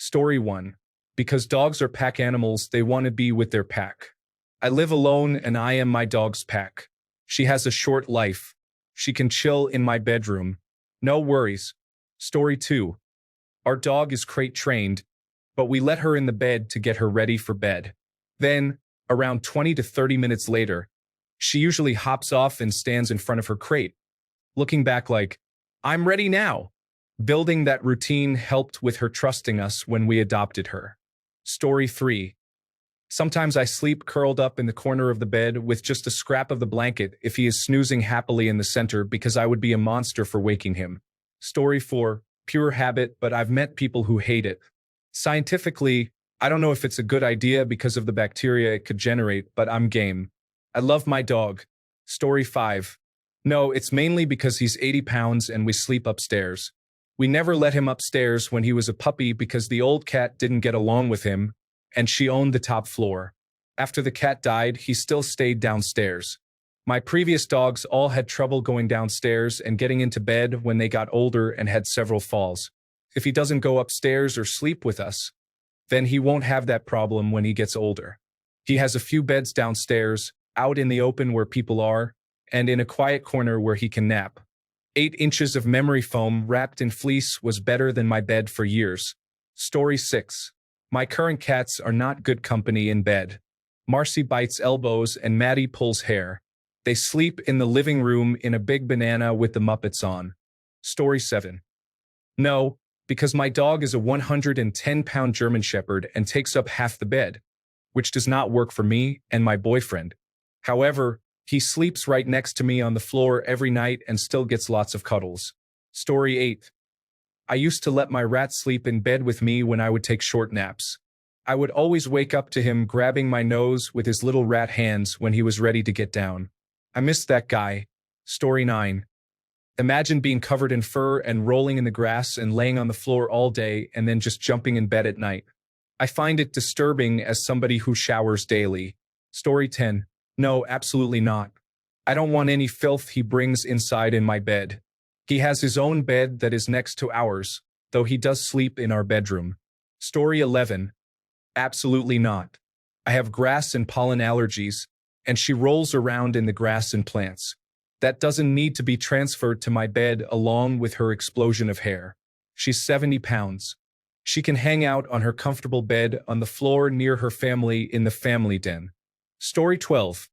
Story 1. Because dogs are pack animals, they want to be with their pack. I live alone and I am my dog's pack. She has a short life. She can chill in my bedroom. No worries. Story 2. Our dog is crate trained, but we let her in the bed to get her ready for bed. Then, around 20 to 30 minutes later, she usually hops off and stands in front of her crate, looking back like, I'm ready now. Building that routine helped with her trusting us when we adopted her. Story 3. Sometimes I sleep curled up in the corner of the bed with just a scrap of the blanket if he is snoozing happily in the center because I would be a monster for waking him. Story 4. Pure habit, but I've met people who hate it. Scientifically, I don't know if it's a good idea because of the bacteria it could generate, but I'm game. I love my dog. Story 5. No, it's mainly because he's 80 pounds and we sleep upstairs. We never let him upstairs when he was a puppy because the old cat didn't get along with him, and she owned the top floor. After the cat died, he still stayed downstairs. My previous dogs all had trouble going downstairs and getting into bed when they got older and had several falls. If he doesn't go upstairs or sleep with us, then he won't have that problem when he gets older. He has a few beds downstairs, out in the open where people are, and in a quiet corner where he can nap. 8 inches of memory foam wrapped in fleece was better than my bed for years. Story 6. My current cats are not good company in bed. Marcy bites elbows and Maddie pulls hair. They sleep in the living room in a big banana with the Muppets on. Story 7. No, because my dog is a 110-pound German Shepherd and takes up half the bed, which does not work for me and my boyfriend. However, he sleeps right next to me on the floor every night and still gets lots of cuddles. Story 8. I used to let my rat sleep in bed with me when I would take short naps. I would always wake up to him grabbing my nose with his little rat hands when he was ready to get down. I missed that guy. Story 9. Imagine being covered in fur and rolling in the grass and laying on the floor all day and then just jumping in bed at night. I find it disturbing as somebody who showers daily. Story 10. No, absolutely not. I don't want any filth he brings inside in my bed. He has his own bed that is next to ours, though he does sleep in our bedroom. Story 11. Absolutely not. I have grass and pollen allergies, and she rolls around in the grass and plants. That doesn't need to be transferred to my bed along with her explosion of hair. She's 70 pounds. She can hang out on her comfortable bed on the floor near her family in the family den. Story 12.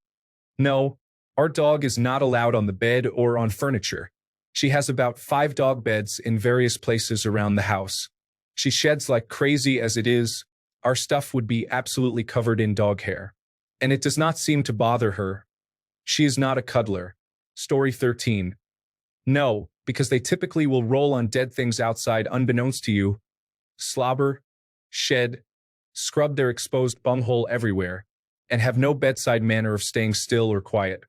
No, our dog is not allowed on the bed or on furniture. She has about 5 dog beds in various places around the house. She sheds like crazy as it is. Our stuff would be absolutely covered in dog hair. And it does not seem to bother her. She is not a cuddler. Story 13. No, because they typically will roll on dead things outside unbeknownst to you, slobber, shed, scrub their exposed bunghole everywhere, and have no bedside manner of staying still or quiet.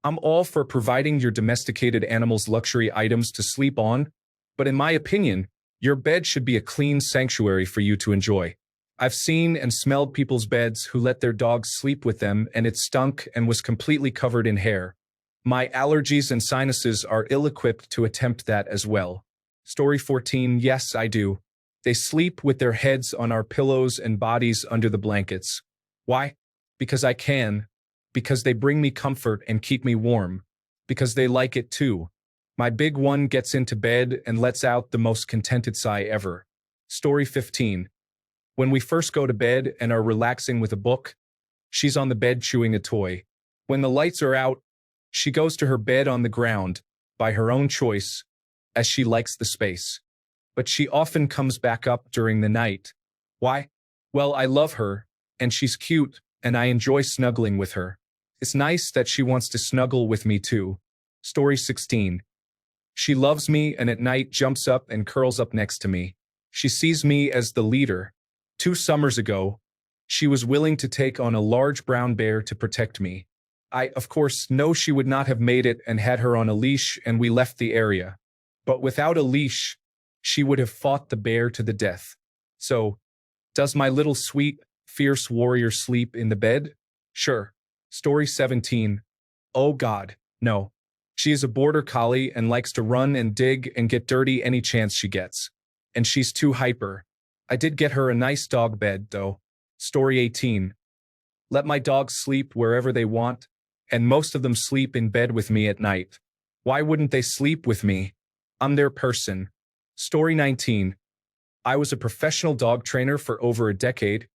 I'm all for providing your domesticated animals luxury items to sleep on, but in my opinion, your bed should be a clean sanctuary for you to enjoy. I've seen and smelled people's beds who let their dogs sleep with them and it stunk and was completely covered in hair. My allergies and sinuses are ill-equipped to attempt that as well. Story 14. Yes, I do. They sleep with their heads on our pillows and bodies under the blankets. Why? Because I can. Because they bring me comfort and keep me warm. Because they like it too. My big one gets into bed and lets out the most contented sigh ever. Story 15. When we first go to bed and are relaxing with a book, she's on the bed chewing a toy. When the lights are out, she goes to her bed on the ground, by her own choice, as she likes the space. But she often comes back up during the night. Why? Well, I love her, and she's cute, and I enjoy snuggling with her. It's nice that she wants to snuggle with me too. Story 16. She loves me and at night jumps up and curls up next to me. She sees me as the leader. 2 summers ago, she was willing to take on a large brown bear to protect me. I, of course, know she would not have made it and had her on a leash and we left the area. But without a leash, she would have fought the bear to the death. So, does my little sweet, fierce warrior sleep in the bed? Sure. Story 17. Oh God, no. She is a border collie and likes to run and dig and get dirty any chance she gets. And she's too hyper. I did get her a nice dog bed, though. Story 18. Let my dogs sleep wherever they want, and most of them sleep in bed with me at night. Why wouldn't they sleep with me? I'm their person. Story 19. I was a professional dog trainer for over a decade,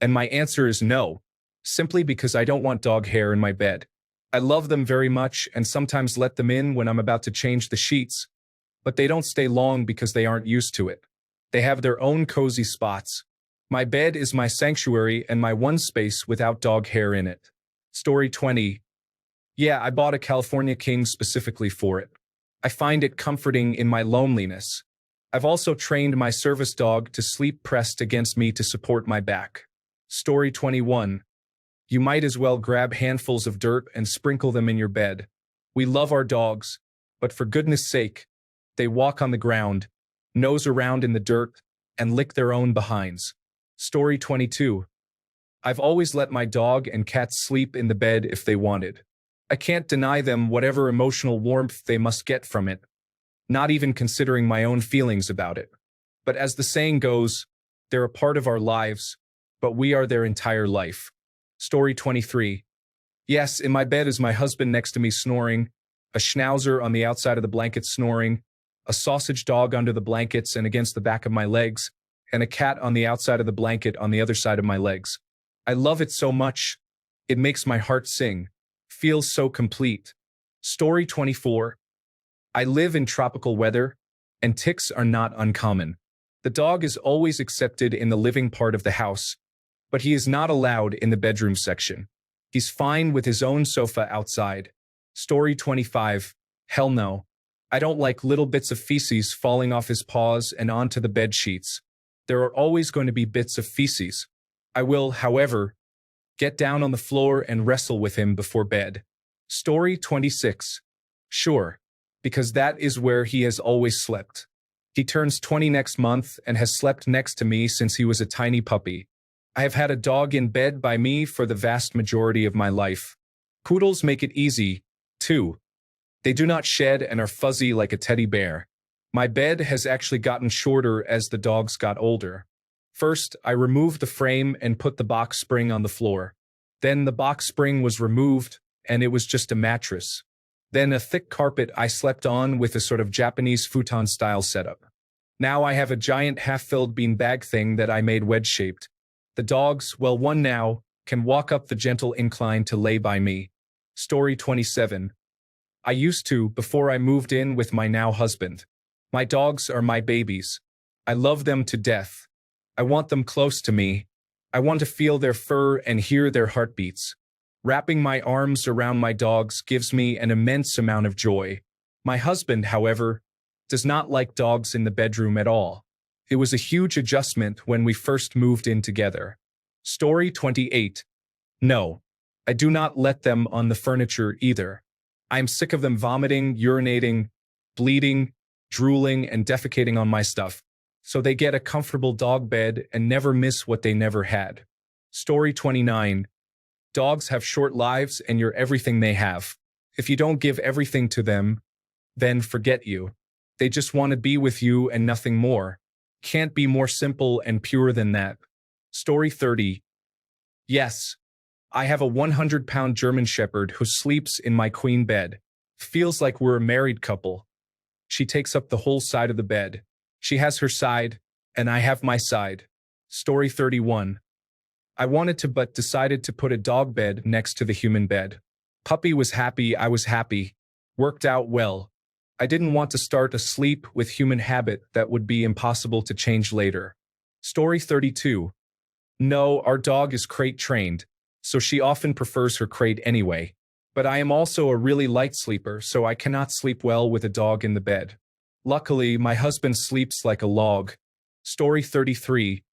and my answer is no, simply because I don't want dog hair in my bed. I love them very much and sometimes let them in when I'm about to change the sheets, but they don't stay long because they aren't used to it. They have their own cozy spots. My bed is my sanctuary and my one space without dog hair in it. Story 20. Yeah, I bought a California King specifically for it. I find it comforting in my loneliness. I've also trained my service dog to sleep pressed against me to support my back. Story 21. You might as well grab handfuls of dirt and sprinkle them in your bed. We love our dogs, but for goodness sake, they walk on the ground, nose around in the dirt, and lick their own behinds. Story 22. I've always let my dog and cats sleep in the bed if they wanted. I can't deny them whatever emotional warmth they must get from it, not even considering my own feelings about it. But as the saying goes, they're a part of our lives, but we are their entire life. Story 23. Yes, in my bed is my husband next to me snoring, a schnauzer on the outside of the blanket snoring, a sausage dog under the blankets and against the back of my legs, and a cat on the outside of the blanket on the other side of my legs. I love it so much. It makes my heart sing. Feels so complete. Story 24. I live in tropical weather, and ticks are not uncommon. The dog is always accepted in the living part of the house, but he is not allowed in the bedroom section. He's fine with his own sofa outside. Story 25. Hell no. I don't like little bits of feces falling off his paws and onto the bed sheets. There are always going to be bits of feces. I will, however, get down on the floor and wrestle with him before bed. Story 26. Sure, because that is where he has always slept. He turns 20 next month and has slept next to me since he was a tiny puppy. I have had a dog in bed by me for the vast majority of my life. Poodles make it easy, too. They do not shed and are fuzzy like a teddy bear. My bed has actually gotten shorter as the dogs got older. First, I removed the frame and put the box spring on the floor. Then the box spring was removed, and it was just a mattress. Then a thick carpet I slept on with a sort of Japanese futon-style setup. Now I have a giant half-filled beanbag thing that I made wedge-shaped. The dogs, well, one now, can walk up the gentle incline to lay by me. Story 27. I used to before I moved in with my now husband. My dogs are my babies. I love them to death. I want them close to me. I want to feel their fur and hear their heartbeats. Wrapping my arms around my dogs gives me an immense amount of joy. My husband, however, does not like dogs in the bedroom at all. It was a huge adjustment when we first moved in together. Story 28. No, I do not let them on the furniture either. I am sick of them vomiting, urinating, bleeding, drooling, and defecating on my stuff, so they get a comfortable dog bed and never miss what they never had. Story 29. Dogs have short lives and you're everything they have. If you don't give everything to them, then forget you. They just want to be with you and nothing more. Can't be more simple and pure than that. Story 30. Yes, I have a 100-pound German Shepherd who sleeps in my queen bed. Feels like we're a married couple. She takes up the whole side of the bed. She has her side, and I have my side. Story 31. I wanted to but decided to put a dog bed next to the human bed. Puppy was happy, I was happy. Worked out well. I didn't want to start a sleep with human habit that would be impossible to change later. Story 32. No, our dog is crate trained, so she often prefers her crate anyway. But I am also a really light sleeper, so I cannot sleep well with a dog in the bed. Luckily, my husband sleeps like a log. Story 33.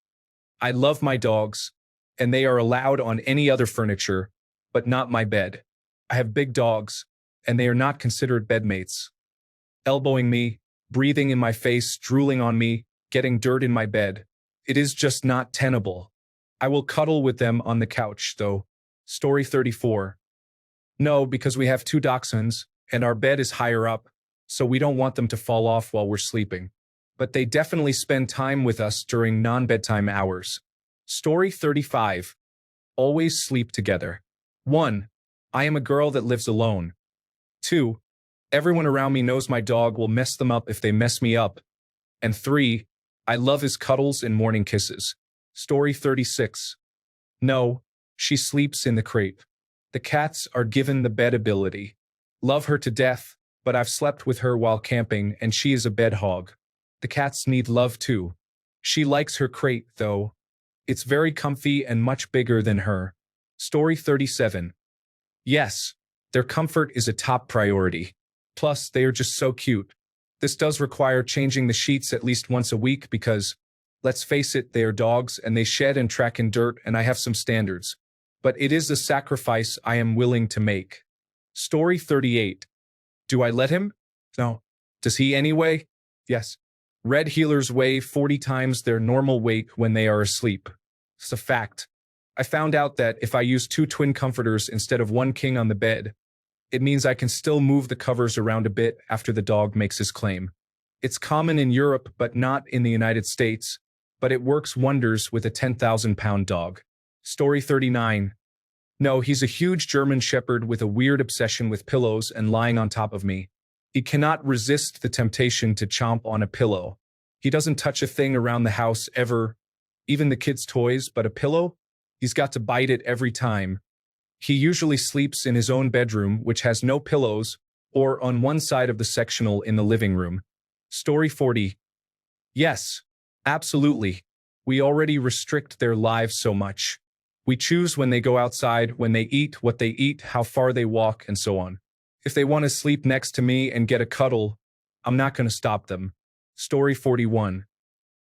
I love my dogs, and they are allowed on any other furniture, but not my bed. I have big dogs, and they are not considered bedmates. Elbowing me, breathing in my face, drooling on me, getting dirt in my bed. It is just not tenable. I will cuddle with them on the couch, though. Story 34. No, because we have 2 dachshunds, and our bed is higher up, so we don't want them to fall off while we're sleeping. but they definitely spend time with us during non-bedtime hours. Story 35. Always sleep together. 1. I am a girl that lives alone. 2. Everyone around me knows my dog will mess them up if they mess me up. And 3. I love his cuddles and morning kisses. Story 36. No, she sleeps in the crate. The cats are given the bed ability. Love her to death, but I've slept with her while camping and she is a bed hog. The cats need love too. She likes her crate, though. It's very comfy and much bigger than her. Story 37. Yes, their comfort is a top priority. Plus, they are just so cute. This does require changing the sheets at least once a week because, let's face it, they are dogs and they shed and track in dirt and I have some standards. But it is a sacrifice I am willing to make. Story 38. Do I let him? No. Does he anyway? Yes. Red heelers weigh 40 times their normal weight when they are asleep. It's a fact. I found out that if I use 2 twin comforters instead of 1 king on the bed, it means I can still move the covers around a bit after the dog makes his claim. It's common in Europe but not in the United States, but it works wonders with a 10,000-pound dog. Story 39. No, he's a huge German shepherd with a weird obsession with pillows and lying on top of me. He cannot resist the temptation to chomp on a pillow. He doesn't touch a thing around the house ever, even the kids' toys, but a pillow? He's got to bite it every time. He usually sleeps in his own bedroom, which has no pillows, or on one side of the sectional in the living room. Story 40. Yes, absolutely. We already restrict their lives so much. We choose when they go outside, when they eat, what they eat, how far they walk, and so on. If they want to sleep next to me and get a cuddle, I'm not going to stop them. Story 41.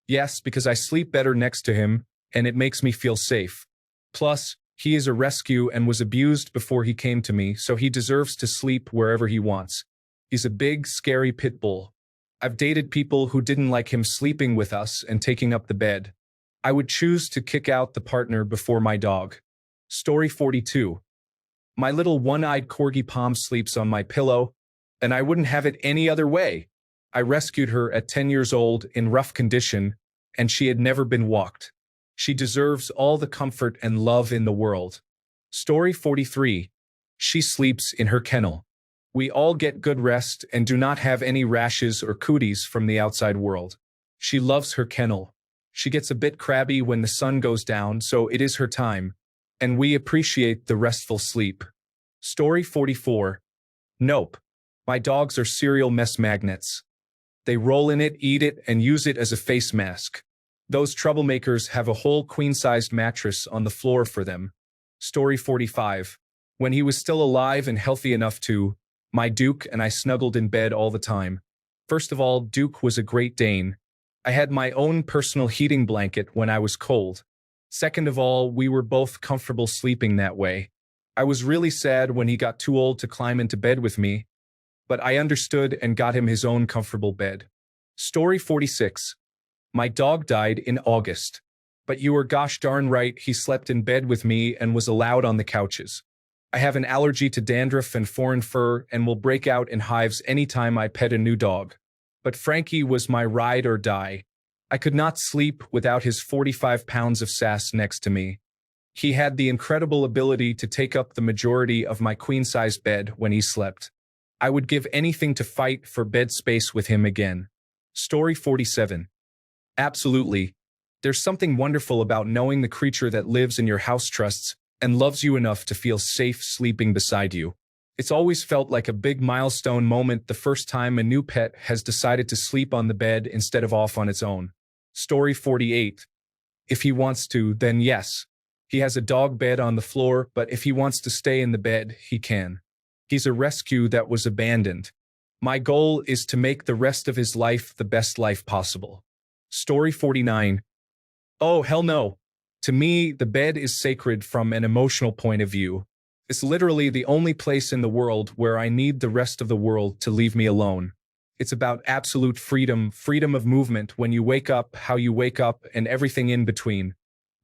Yes, because I sleep better next to him, and it makes me feel safe. Plus, he is a rescue and was abused before he came to me, so he deserves to sleep wherever he wants. He's a big, scary pit bull. I've dated people who didn't like him sleeping with us and taking up the bed. I would choose to kick out the partner before my dog. Story 42. My little one-eyed corgi Pom sleeps on my pillow, and I wouldn't have it any other way. I rescued her at 10 years old in rough condition, and she had never been walked. She deserves all the comfort and love in the world. Story 43. She sleeps in her kennel. We all get good rest and do not have any rashes or cooties from the outside world. She loves her kennel. She gets a bit crabby when the sun goes down, so it is her time, and we appreciate the restful sleep. Story 44. Nope. My dogs are serial mess magnets. They roll in it, eat it, and use it as a face mask. Those troublemakers have a whole queen-sized mattress on the floor for them. Story 45. When he was still alive and healthy enough to, my Duke and I snuggled in bed all the time. First of all, Duke was a Great Dane. I had my own personal heating blanket when I was cold. Second of all, we were both comfortable sleeping that way. I was really sad when he got too old to climb into bed with me, but I understood and got him his own comfortable bed. Story 46. My dog died in August. But you were gosh darn right, he slept in bed with me and was allowed on the couches. I have an allergy to dandruff and foreign fur and will break out in hives anytime I pet a new dog. But Frankie was my ride or die. I could not sleep without his 45 pounds of sass next to me. He had the incredible ability to take up the majority of my queen-size bed when he slept. I would give anything to fight for bed space with him again. Story 47. Absolutely. There's something wonderful about knowing the creature that lives in your house trusts and loves you enough to feel safe sleeping beside you. It's always felt like a big milestone moment the first time a new pet has decided to sleep on the bed instead of off on its own. Story 48. If he wants to, then yes. He has a dog bed on the floor, but if he wants to stay in the bed, he can. He's a rescue that was abandoned. My goal is to make the rest of his life the best life possible. Story 49. Oh, hell no. To me, the bed is sacred from an emotional point of view. It's literally the only place in the world where I need the rest of the world to leave me alone. It's about absolute freedom, freedom of movement when you wake up, how you wake up, and everything in between.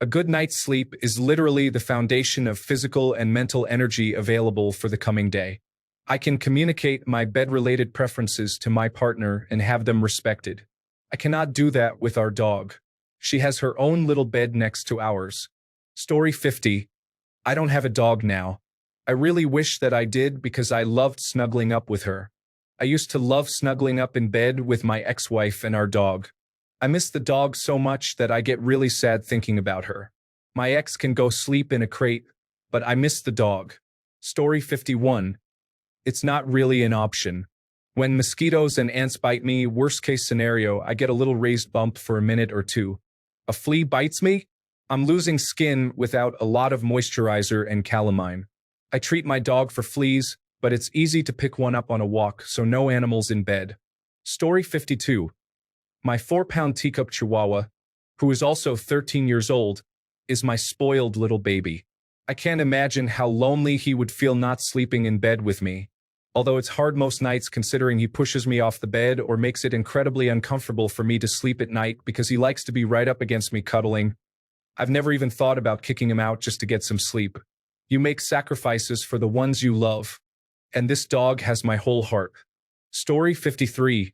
A good night's sleep is literally the foundation of physical and mental energy available for the coming day. I can communicate my bed-related preferences to my partner and have them respected. I cannot do that with our dog. She has her own little bed next to ours. Story 50. I don't have a dog now. I really wish that I did because I loved snuggling up with her. I used to love snuggling up in bed with my ex-wife and our dog. I miss the dog so much that I get really sad thinking about her. My ex can go sleep in a crate, but I miss the dog. Story 51. It's not really an option. When mosquitoes and ants bite me, worst case scenario, I get a little raised bump for a minute or two. A flea bites me? I'm losing skin without a lot of moisturizer and calamine. I treat my dog for fleas, but it's easy to pick one up on a walk, so no animals in bed. Story 52. My 4-pound teacup chihuahua, who is also 13 years old, is my spoiled little baby. I can't imagine how lonely he would feel not sleeping in bed with me. Although it's hard most nights considering he pushes me off the bed or makes it incredibly uncomfortable for me to sleep at night because he likes to be right up against me cuddling. I've never even thought about kicking him out just to get some sleep. You make sacrifices for the ones you love. And this dog has my whole heart. Story 53.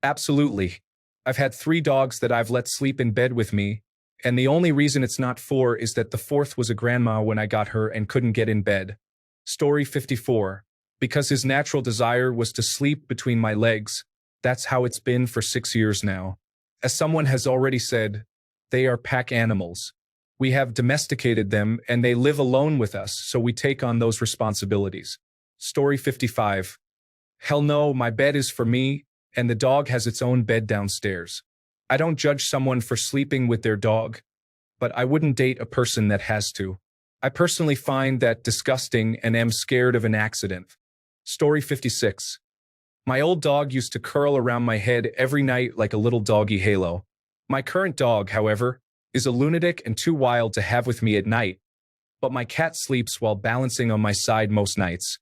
Absolutely. I've had 3 dogs that I've let sleep in bed with me, and the only reason it's not 4 is that the 4th was a grandma when I got her and couldn't get in bed. Story 54. Because his natural desire was to sleep between my legs, that's how it's been for 6 years now. As someone has already said, they are pack animals. We have domesticated them and they live alone with us, so we take on those responsibilities. Story 55. Hell no, my bed is for me, and the dog has its own bed downstairs. I don't judge someone for sleeping with their dog, but I wouldn't date a person that has to. I personally find that disgusting and am scared of an accident. Story 56. My old dog used to curl around my head every night like a little doggy halo. My current dog, however, is a lunatic and too wild to have with me at night, but my cat sleeps while balancing on my side most nights.